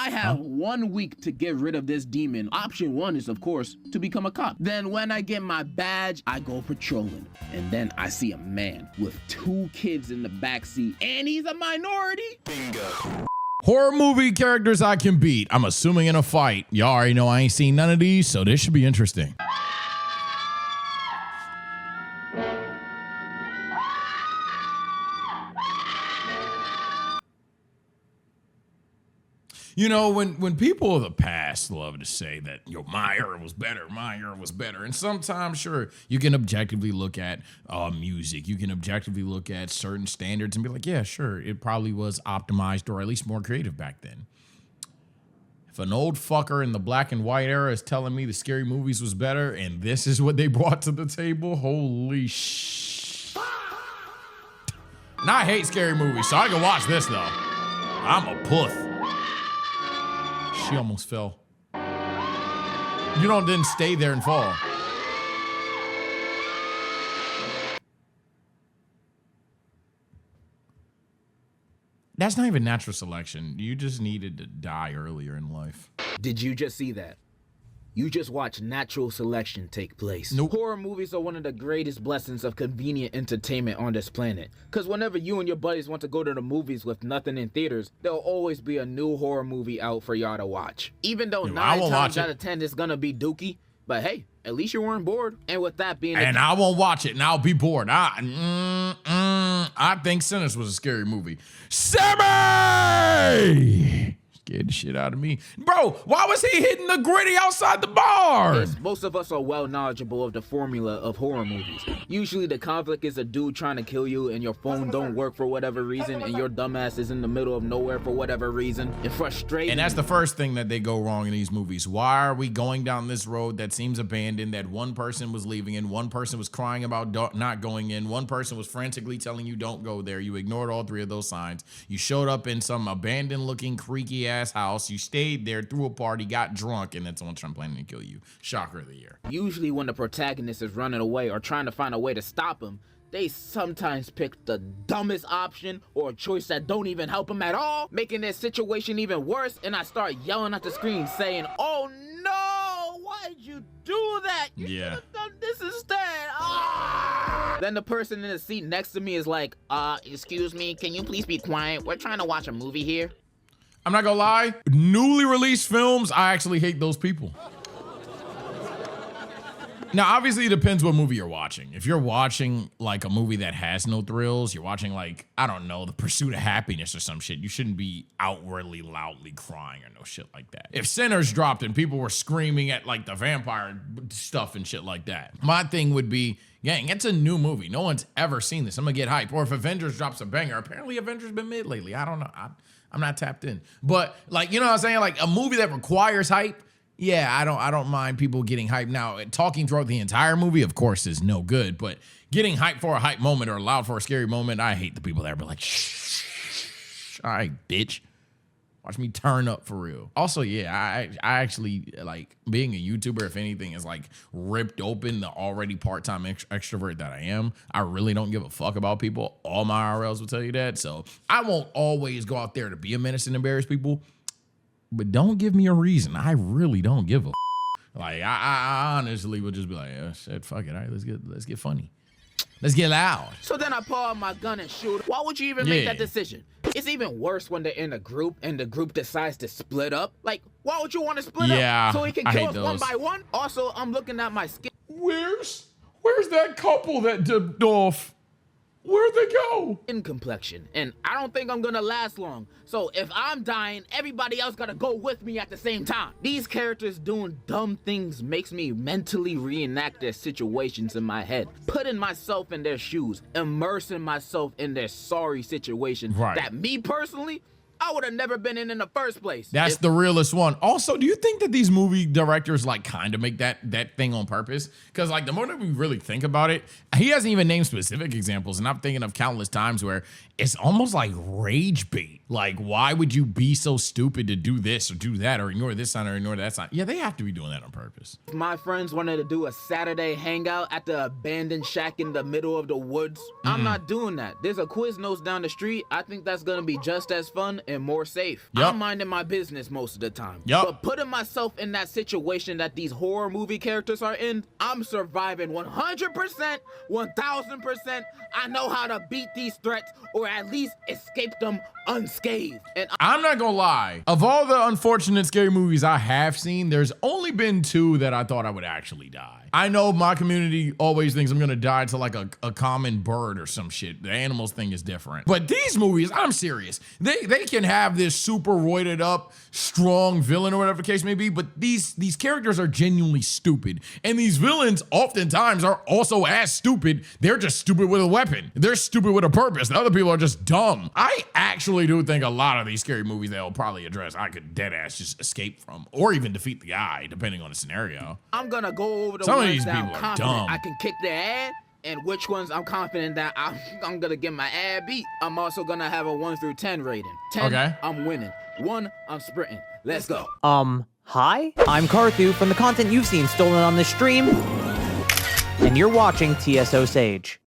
I have 1 week to get rid of this demon. Option 1 is, of course, to become a cop. Then when I get my badge, I go patrolling. And then I see a man with 2 kids in the backseat, and he's a minority. Bingo. Horror movie characters I can beat. I'm assuming in a fight. Y'all already know I ain't seen none of these, so this should be interesting. You know, when people of the past love to say that, yo, my era was better, and sometimes, sure, you can objectively look at music, you can objectively look at certain standards and be like, yeah, sure, it probably was optimized or at least more creative back then. If an old fucker in the black and white era is telling me the scary movies was better and this is what they brought to the table, holy sh... Now I hate scary movies, so I can watch this though. I'm a puth. She almost fell. You didn't stay there and fall. That's not even natural selection. You just needed to die earlier in life. Did you just see that? You just watched natural selection take place. Nope. Horror movies are one of the greatest blessings of convenient entertainment on this planet. Because whenever you and your buddies want to go to the movies with nothing in theaters, there'll always be a new horror movie out for y'all to watch. Even though 9 times out of 10 it's gonna be dookie, but hey, at least you weren't bored. And with that being and I won't watch it and I'll be bored. I think Sinners was a scary movie. Sammy! Scared the shit out of me. Bro, why was he hitting the gritty outside the bar? Most of us are well knowledgeable of the formula of horror movies. Usually the conflict is a dude trying to kill you and your phone don't work for whatever reason and your dumbass is in the middle of nowhere for whatever reason. It's frustrating. And that's the first thing that they go wrong in these movies. Why are we going down this road that seems abandoned, that one person was leaving in, one person was crying about not going in, one person was frantically telling you don't go there. You ignored all 3 of those signs. You showed up in some abandoned looking creaky ass house, you stayed there, threw a party, got drunk, and then someone's planning to kill you. Shocker of the year. Usually when the protagonist is running away or trying to find a way to stop him, they sometimes pick the dumbest option or a choice that don't even help him at all, making their situation even worse, and I start yelling at the screen saying, oh no, why'd you do that? You should have done this instead. Ah! Then the person in the seat next to me is like, excuse me, can you please be quiet? We're trying to watch a movie here. I'm not gonna lie, newly released films, I actually hate those people. Now, obviously, it depends what movie you're watching. If you're watching like a movie that has no thrills, you're watching like, I don't know, The Pursuit of Happiness or some shit, you shouldn't be outwardly loudly crying or no shit like that. If Sinners dropped and people were screaming at like the vampire stuff and shit like that, my thing would be, gang, it's a new movie. No one's ever seen this. I'm gonna get hype. Or if Avengers drops a banger, apparently Avengers been mid lately. I don't know. I'm not tapped in. But like, you know what I'm saying? Like a movie that requires hype, yeah, I don't mind people getting hyped. Now, talking throughout the entire movie, of course, is no good, but getting hyped for a hype moment or loud for a scary moment, I hate the people that are like, shh, all right, bitch. Watch me turn up for real. Also, yeah, I actually like being a YouTuber, if anything, is like ripped open the already part-time extrovert that I am. I really don't give a fuck about people. All my IRLs will tell you that. So I won't always go out there to be a menace and embarrass people, but don't give me a reason. I really don't give a like, I honestly would just be like, oh shit, fuck it. All right, let's get funny. Let's get loud. So then I pull out my gun and shoot. Why would you even make that decision? It's even worse when they're in a group and the group decides to split up. Like, why would you want to split up? So he can kill us one by one? Also, I'm looking at my skin. Where's that couple that dipped off? Where'd they go? In complexion, and I don't think I'm gonna last long. So if I'm dying, everybody else gotta go with me at the same time. These characters doing dumb things makes me mentally reenact their situations in my head, putting myself in their shoes, immersing myself in their sorry situation that me personally, I would have never been in the first place. That's the realest one. Also, do you think that these movie directors like kind of make that thing on purpose? Because like the more that we really think about it, he hasn't even named specific examples, and I'm thinking of countless times where it's almost like rage bait. Like, why would you be so stupid to do this or do that or ignore this sign or ignore that sign? Yeah, they have to be doing that on purpose. My friends wanted to do a Saturday hangout at the abandoned shack in the middle of the woods. I'm not doing that. There's a Quiznos down the street. I think that's gonna be just as fun, and more safe. Yep. I'm minding my business most of the time. Yep. But putting myself in that situation that these horror movie characters are in, I'm surviving 100%, 1000%. I know how to beat these threats or at least escape them unscathed. And I'm not gonna lie. Of all the unfortunate scary movies I have seen, there's only been 2 that I thought I would actually die. I know my community always thinks I'm gonna die to like a common bird or some shit. The animals thing is different. But these movies, I'm serious. They can have this super roided up, strong villain or whatever the case may be, but these characters are genuinely stupid. And these villains oftentimes are also as stupid. They're just stupid with a weapon. They're stupid with a purpose. The other people are just dumb. I actually do think a lot of these scary movies they'll probably address, I could dead ass just escape from or even defeat the guy, depending on the scenario. I'm gonna go over the Some of ones these that I'm people are confident dumb. I can kick their ass, and which ones I'm confident that I'm gonna get my ass beat. I'm also gonna have a 1 through 10 rating. 10, Okay. I'm winning. 1, I'm sprinting. Let's go. Hi, I'm Karthu from the content you've seen stolen on this stream, and you're watching TSO Sage.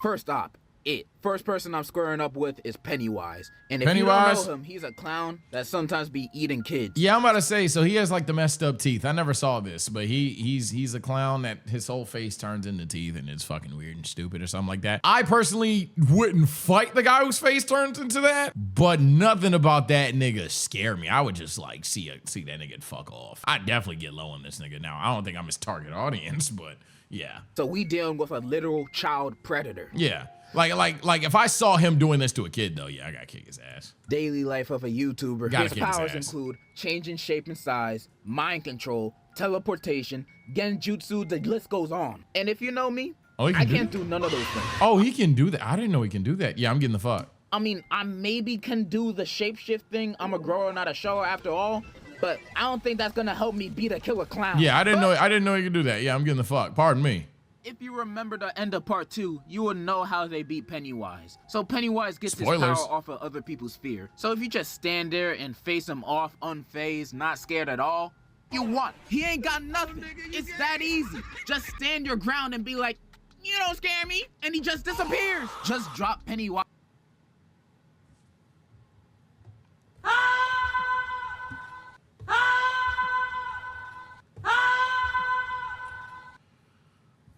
First up, it. First person I'm squaring up with is Pennywise. And if Pennywise? you don't know him, he's a clown that sometimes be eating kids. Yeah, I'm about to say, so he has like the messed up teeth. I never saw this, but he's a clown that his whole face turns into teeth and it's fucking weird and stupid or something like that. I personally wouldn't fight the guy whose face turns into that, but nothing about that nigga scare me. I would just like see that nigga fuck off. I'd definitely get low on this nigga now. I don't think I'm his target audience, but yeah. So we dealing with a literal child predator. Yeah. Like if I saw him doing this to a kid though, yeah, I gotta kick his ass. Daily life of a YouTuber. Gotta His kick his powers ass. include changing shape and size, mind control, teleportation, genjutsu, the list goes on. And if you know me, Oh, he can I do can't that? do none of those things. Oh, he can do that. I didn't know he can do that. Yeah, I'm getting the fuck. I mean, I maybe can do the shapeshift thing. I'm a grower, not a shower after all. But I don't think that's gonna help me beat a killer clown. Yeah, I didn't know he could do that. Yeah, I'm getting the fuck. Pardon me. If you remember the end of part 2, you will know how they beat Pennywise. So Pennywise gets Spoilers. his power off of other people's fear. So if you just stand there and face him off unfazed, not scared at all, you won. He ain't got nothing. It's that easy. Just stand your ground and be like, you don't scare me, and he just disappears. Just drop Pennywise.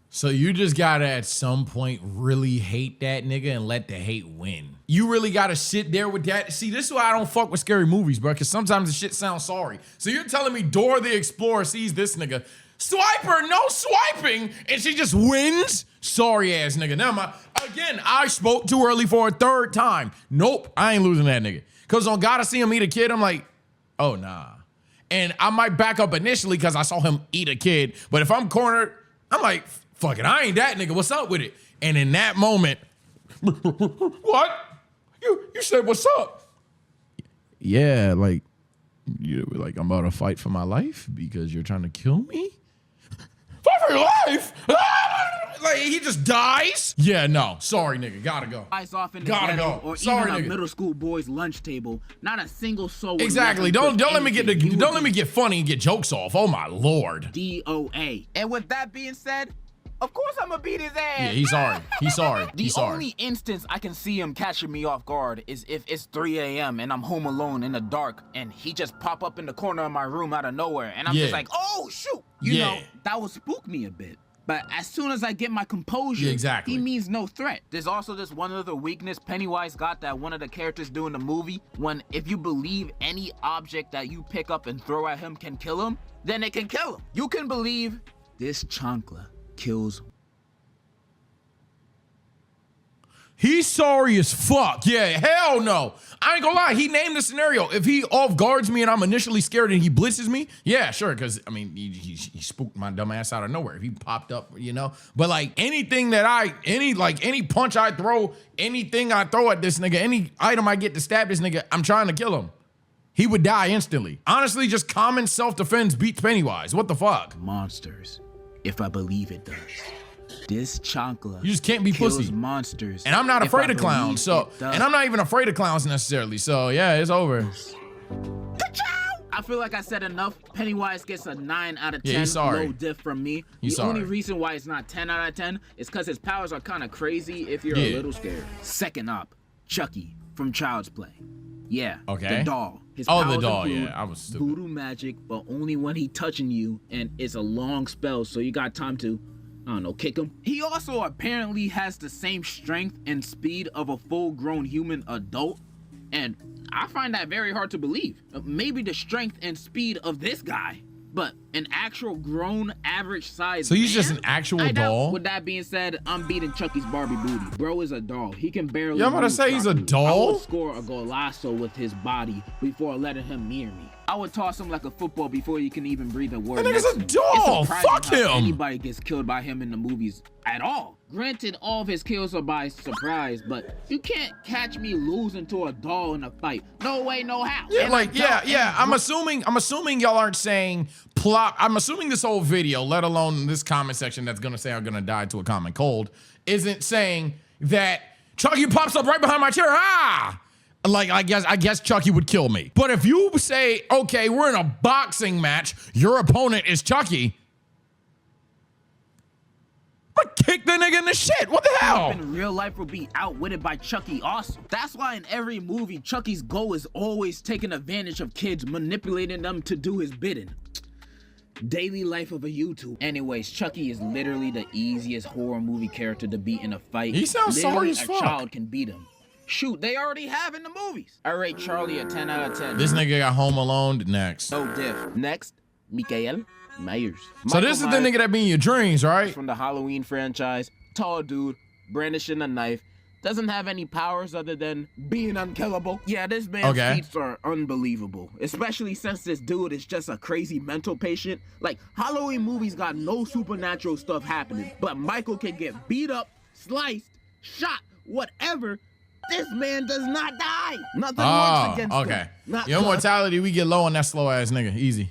So you just gotta at some point really hate that nigga and let the hate win. You really gotta sit there with that. See, this is why I don't fuck with scary movies, bro, because sometimes the shit sounds sorry. So you're telling me Dora the Explorer sees this nigga, swipe her, no swiping, and she just wins? Sorry ass nigga. Now again, I spoke too early for a 3rd time. Nope, I ain't losing that nigga. Cause on Gotta See Him Eat a Kid, I'm like, oh nah. And I might back up initially because I saw him eat a kid, but if I'm cornered, I'm like, fuck it, I ain't that nigga, what's up with it? And in that moment, what? You said what's up? Yeah, like I'm about to fight for my life because you're trying to kill me? Fight for your life? Like he just dies? Yeah, no, sorry nigga, gotta go. Eyes off in the Gotta ghetto, go. or Sorry, even a nigga. middle school boy's lunch table. Not a single soul. would Exactly, let him don't push let me anything. don't let me get funny and get jokes off. Oh my lord. DOA. And with that being said, of course I'm gonna beat his ass. Yeah, he's sorry. He's sorry. The He's sorry. only instance I can see him catching me off guard is if it's 3 a.m. and I'm home alone in the dark and he just pop up in the corner of my room out of nowhere and I'm Yeah. just like, oh shoot. You know, that would spook me a bit. But as soon as I get my composure, Yeah, exactly. he means no threat. There's also this one other weakness Pennywise got that one of the characters do in the movie, when if you believe any object that you pick up and throw at him can kill him, then it can kill him. You can believe this chancla kills. He's sorry as fuck. Yeah, hell no. I ain't gonna lie, he named the scenario. If he off guards me and I'm initially scared and he blitzes me, yeah, sure, because I mean, he spooked my dumb ass out of nowhere. If he popped up, you know. But like anything that any punch I throw, anything I throw at this nigga, any item I get to stab this nigga, I'm trying to kill him. He would die instantly. Honestly, just common self-defense beats Pennywise. What the fuck? Monsters, if I believe it does. This chancla You just can't be kills pussy. monsters. And I'm not if I afraid of clowns, so, believe it does. and I'm not even afraid of clowns necessarily, so yeah, it's over. I feel like I said enough. Pennywise gets a 9 out of 10. Yeah, he's sorry. Low diff from me. He's the only sorry. reason why it's not 10 out of 10 is because his powers are kind of crazy if you're Yeah. a little scared. Second up, Chucky. from Child's Play. Yeah, Okay. the doll. His Oh, the powers are doll, voodoo, yeah, I was stupid. voodoo magic, but only when he touching you, and it's a long spell, so you got time to, I don't know, kick him. He also apparently has the same strength and speed of a full-grown human adult, and I find that very hard to believe. Maybe the strength and speed of this guy, but an actual grown average size So he's man? just an actual I doubt. doll? With that being said, I'm beating Chucky's Barbie booty. Bro is a doll. He can barely Yeah, I'm about to move say he's a properly. doll? I would score a golazo with his body before letting him near me. I would toss him like a football before you can even breathe a word. That nigga's next a to me. doll. It's surprising Fuck how him. Anybody gets killed by him in the movies at all. Granted, all of his kills are by surprise, but you can't catch me losing to a doll in a fight. No way, no how. Yeah, And like, a yeah, doll yeah. and I'm assuming y'all aren't saying plot. I'm assuming this whole video, let alone this comment section that's gonna say I'm gonna die to a common cold, isn't saying that Chucky pops up right behind my chair. Ah! Like, I guess Chucky would kill me. But if you say, okay, we're in a boxing match, your opponent is Chucky, I'm gonna kick the nigga in the shit. What the hell? in real life will be outwitted by Chucky also. That's why in every movie, Chucky's goal is always taking advantage of kids, manipulating them to do his bidding. Daily life of a YouTube. Anyways, Chucky is literally the easiest horror movie character to beat in a fight. He sounds sorry Literally, as a fuck. child can beat him. Shoot, they already have in the movies. I rate Charlie a 10 out of 10. This nigga got Home Alone next. No diff. Next, Mikael Myers. So this is the nigga that be in your dreams, right? From the Halloween franchise. Tall dude, brandishing a knife. Doesn't have any powers other than being unkillable. Yeah, this man's feats are unbelievable. Especially since this dude is just a crazy mental patient. Like, Halloween movies got no supernatural stuff happening. But Michael can get beat up, sliced, shot, whatever. This man does not die. Nothing works against him. Not Your mortality, we get low on that slow ass nigga. Easy.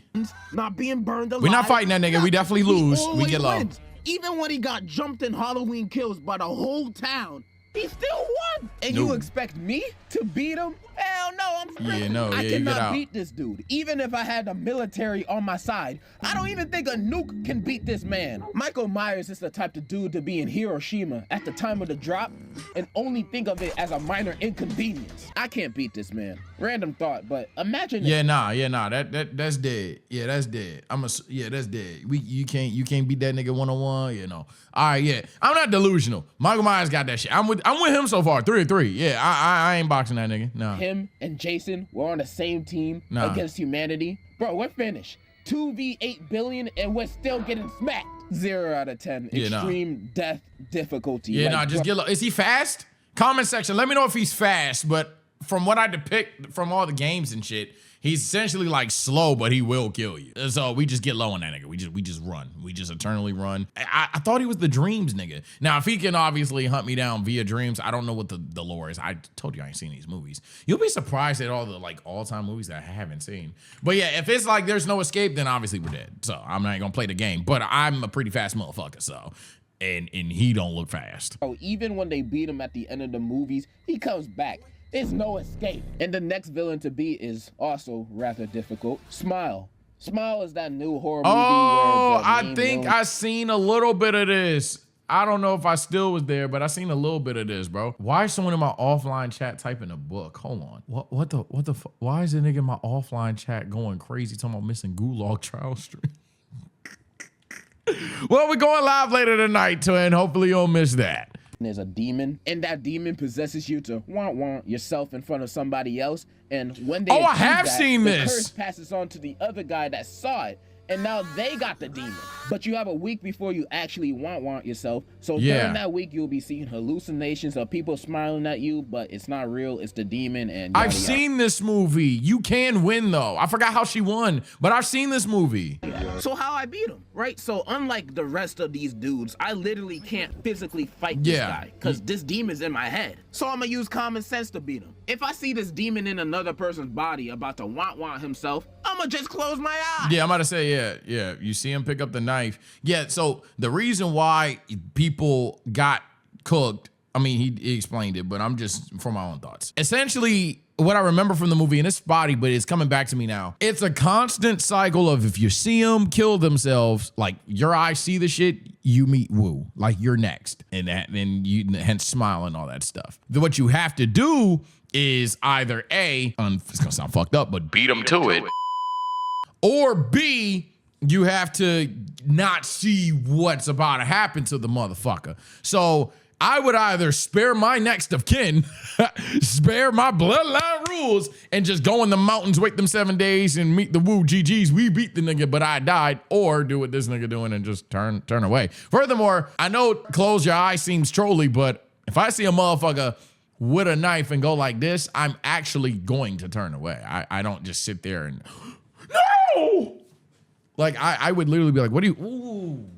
not being burned alive. We're not fighting that nigga. We definitely lose. He We get low. always wins. Even when he got jumped in Halloween Kills by the whole town, he still won. And you expect me to beat him? Hell no, I'm scripted. Yeah, no, I yeah, you get cannot out. beat this dude. Even if I had the military on my side, I don't even think a nuke can beat this man. Michael Myers is the type of dude to be in Hiroshima at the time of the drop and only think of it as a minor inconvenience. I can't beat this man. Random thought, but imagine Yeah, nah. That's dead. Yeah, that's dead. Yeah, that's dead. You can't beat that nigga 1-on-1. You know. All right, yeah. I'm not delusional. Michael Myers got that shit. I'm with him so far. 3-3. Yeah, I ain't boxing that nigga. No. him and Jason were on the same team against humanity. Bro, we're finished. 2v8 billion and we're still getting smacked. 0 out of 10. Extreme death difficulty. Yeah, Like, just get low. Is he fast? Comment section. Let me know if he's fast. But from what I depict from all the games and shit, he's essentially like slow, but he will kill you. So we just get low on that nigga. We just run. We just eternally run. I thought he was the dreams nigga. Now, if he can obviously hunt me down via dreams, I don't know what the lore is. I told you I ain't seen these movies. You'll be surprised at all the like all-time movies that I haven't seen. But yeah, if it's like there's no escape, then obviously we're dead. So I'm not gonna play the game. But I'm a pretty fast motherfucker, so. And he don't look fast. Oh, even when they beat him at the end of the movies, he comes back. There's no escape. And the next villain to beat is also rather difficult. Smile. Smile is that new horror movie Oh, where the I main think villain- I seen a little bit of this. I don't know if I still was there, but I seen a little bit of this, bro. Why is someone in my offline chat typing a book? Hold on. What the why is a nigga in my offline chat going crazy talking about missing Gulag trial stream? Well, we're going live later tonight, twin. Hopefully you don't miss that. There's a demon, and that demon possesses you to want yourself in front of somebody else. And when they Oh, I achieve have that, seen the this. curse passes on to the other guy that saw it, and now they got the demon. But you have a week before you actually want yourself. So during that week, you'll be seeing hallucinations of people smiling at you, but it's not real. It's the demon. And I've seen this movie. You can win though. I forgot how she won, but I've seen this movie. So how I beat him, right? So unlike the rest of these dudes, I literally can't physically fight this guy because this demon's in my head. So I'm gonna use common sense to beat him. If I see this demon in another person's body about to want himself, I'm gonna just close my eyes. Yeah, I'm about to say, yeah. You see him pick up the knife. Yeah, so the reason why people got cooked, I mean, he explained it, but I'm just from my own thoughts. Essentially, what I remember from the movie, and it's spotty, but it's coming back to me now. It's a constant cycle of if you see them kill themselves, like your eyes see the shit, you meet Wu, like you're next, and you hence smile and all that stuff. Then what you have to do is either A, it's gonna sound fucked up, but beat them to it, or B, you have to not see what's about to happen to the motherfucker. So I would either spare my next of kin, spare my bloodline rules, and just go in the mountains, wait them 7 days, and meet the Wu GGs. We beat the nigga, but I died. Or do what this nigga doing and just turn away. Furthermore, I know close your eyes seems trolly, but if I see a motherfucker with a knife and go like this, I'm actually going to turn away. I don't just sit there and, no! Like, I would literally be like, what do you, whoa.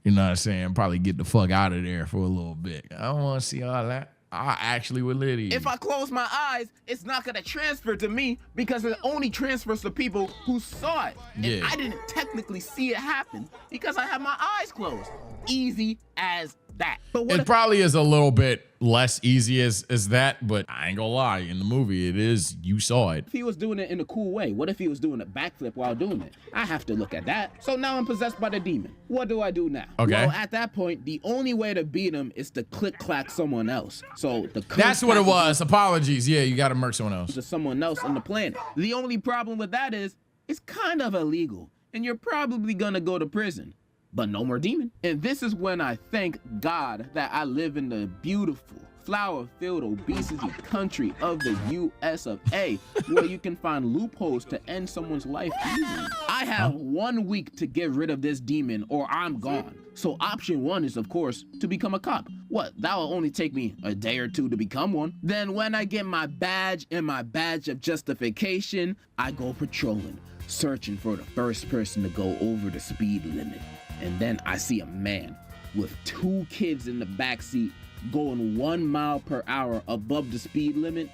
You know what I'm saying? Probably get the fuck out of there for a little bit. I don't want to see all that. I actually would literally. If I close my eyes, it's not gonna transfer to me because it only transfers to people who saw it. Yeah. And I didn't technically see it happen because I had my eyes closed. Easy as that. But what It probably is a little bit less easy as that, but I ain't gonna lie, in the movie it is, you saw it. if he was doing it in a cool way? What if he was doing a backflip while doing it? I have to look at that. So now I'm possessed by the demon. What do I do now? Okay. Well, at that point, the only way to beat him is to click-clack someone else. So the That's what it was. Apologies. Yeah, you gotta murk someone else. to someone else on the planet. The only problem with that is it's kind of illegal and you're probably gonna go to prison, but no more demon. And this is when I thank God that I live in the beautiful flower-filled obesity country of the US of A, where you can find loopholes to end someone's life easily. I have 1 week to get rid of this demon or I'm gone. So option one is, of course, to become a cop. What, that will only take me a day or two to become one. Then when I get my badge and my badge of justification, I go patrolling, searching for the first person to go over the speed limit. And then I see a man with 2 kids in the backseat going 1 mile per hour above the speed limit,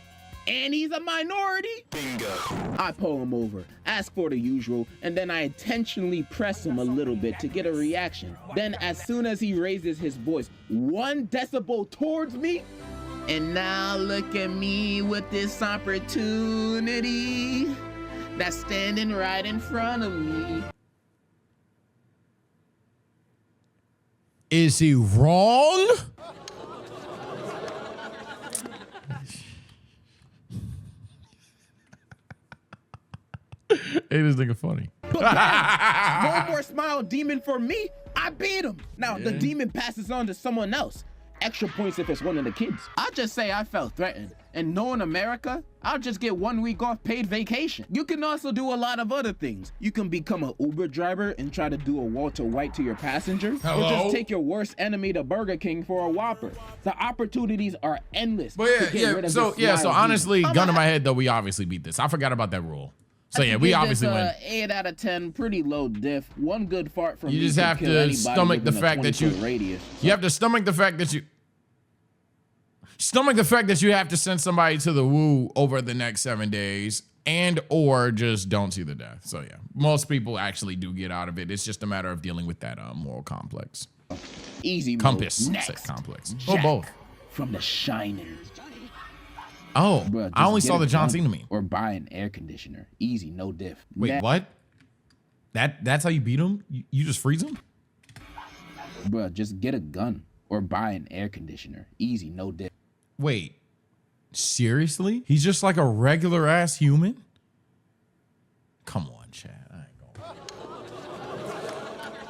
and he's a minority? Bingo. I pull him over, ask for the usual, and then I intentionally press him a little bit to get a reaction. Then as soon as he raises his voice 1 decibel towards me, and now look at me with this opportunity that's standing right in front of me. Is he wrong? Hey, this nigga funny. But guys, no more smile demon for me. I beat him. Now the demon passes on to someone else. Extra points if it's one of the kids. I'll just say I felt threatened. And knowing America, I'll just get 1 week off paid vacation. You can also do a lot of other things. You can become an Uber driver and try to do a Walter White to your passenger. Hello? Or just take your worst enemy to Burger King for a Whopper. The opportunities are endless. But to get rid of so this smile honestly, demon. gun to my head though, we obviously beat this. I forgot about that rule. So yeah, we obviously win. 8 out of 10, pretty low diff. 1 good fart from You me just can have kill to anybody stomach the within a fact that 20-foot radius. You have to stomach the fact that you have to send somebody to the woo over the next 7 days, and or just don't see the death. So yeah, most people actually do get out of it. It's just a matter of dealing with that moral complex. Easy mode. Compass. Next. Say complex. Jack Oh, both. from The Shining. Oh, Bruh, I only just saw get the a John gun Cena meme. Or buy an air conditioner. Easy, no diff. Wait, what? That's how you beat him? You just freeze him? Bruh, just get a gun or buy an air conditioner. Easy, no diff. Wait, seriously? He's just like a regular ass human? Come on, Chad.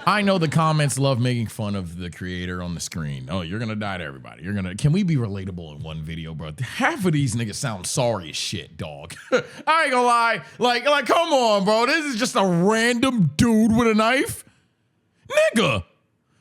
I know the comments love making fun of the creator on the screen. Oh, you're gonna die to everybody. Can we be relatable in one video, bro? Half of these niggas sound sorry as shit, dog. I ain't gonna lie. Like, come on, bro. This is just a random dude with a knife. Nigga,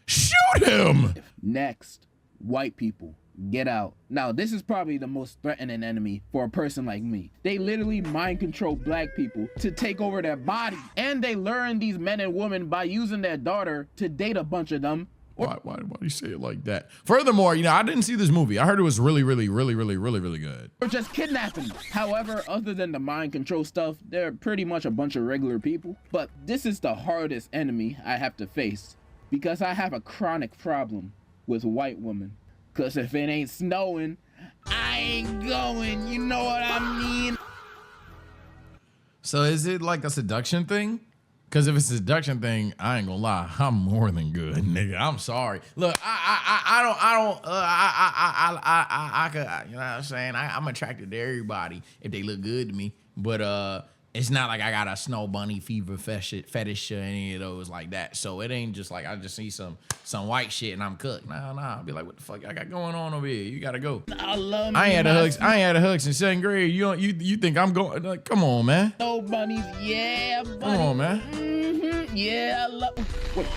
shoot him. Next, white people. Get out. Now, this is probably the most threatening enemy for a person like me. They literally mind control black people to take over their body. And they learn these men and women by using their daughter to date a bunch of them. Why do you say it like that? Furthermore, I didn't see this movie. I heard it was really, really, really, really, really, really good. Or just kidnapping them. However, other than the mind control stuff, they're pretty much a bunch of regular people. But this is the hardest enemy I have to face because I have a chronic problem with white women. Cause if it ain't snowing, I ain't going, you know what I mean? So is it like a seduction thing? Because if it's a seduction thing, I ain't gonna lie, I'm more than good, nigga. I'm sorry. Look, I could, you know what I'm saying? I'm attracted to everybody if they look good to me, but it's not like I got a snow bunny fever fetish or any of those like that. So it ain't just like I just see some white shit and I'm cooked. Nah. I'll be like, what the fuck I got going on over here? You gotta go. I love I ain't had a hug since 7th grade. You think I'm going? Like, come on, man. No bunnies, yeah, buddy. Come on, man. Mm-hmm. Yeah, I love. Wait,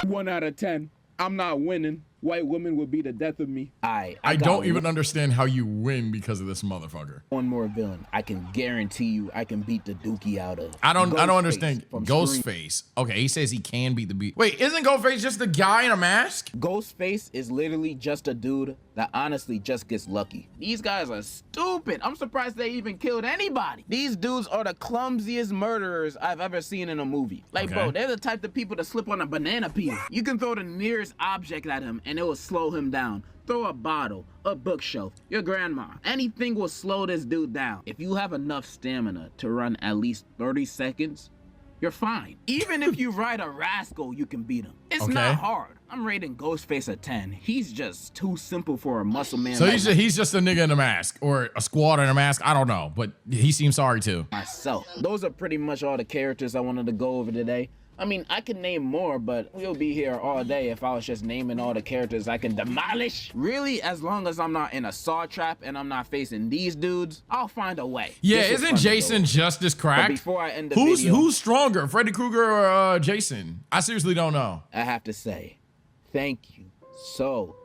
no. 1 out of 10. I'm not winning. White women would be the death of me. I don't even understand how you win because of this motherfucker. One more villain. I can guarantee you I can beat the dookie out of. I don't understand. Ghostface. Okay, he says he can beat the beat. Wait, isn't Ghostface just a guy in a mask? Ghostface is literally just a dude that honestly just gets lucky. These guys are stupid. I'm surprised they even killed anybody. These dudes are the clumsiest murderers I've ever seen in a movie. Like, Okay. bro, they're the type of people to slip on a banana peel. You can throw the nearest object at him and it will slow him down. Throw a bottle, a bookshelf, your grandma. Anything will slow this dude down. If you have enough stamina to run at least 30 seconds, you're fine. Even if you ride a rascal, you can beat him. It's Okay. not hard. I'm rating Ghostface a 10. He's just too simple for a muscle man. So like he's just a nigga in a mask or a squad in a mask. I don't know, but he seems sorry too. myself. Those are pretty much all the characters I wanted to go over today. I mean, I could name more, but we'll be here all day if I was just naming all the characters I can demolish. Really, as long as I'm not in a saw trap and I'm not facing these dudes, I'll find a way. Yeah, This was isn't fun to Jason go just as over. But cracked? before I end the video, Who's stronger, Freddy Krueger or Jason? I seriously don't know. I have to say, thank you so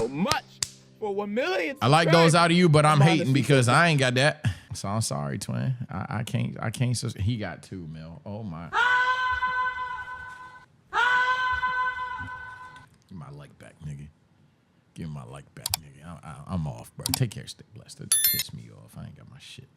much for 1 million. I like those subscribers. out of you, but I'm hating honestly because I ain't got that. So I'm sorry, twin. I can't. He got 2 mil. Oh my. Give my like back, nigga. Give me my like back, nigga. I'm off, bro. Take care. Stay blessed. That pissed me off. I ain't got my shit.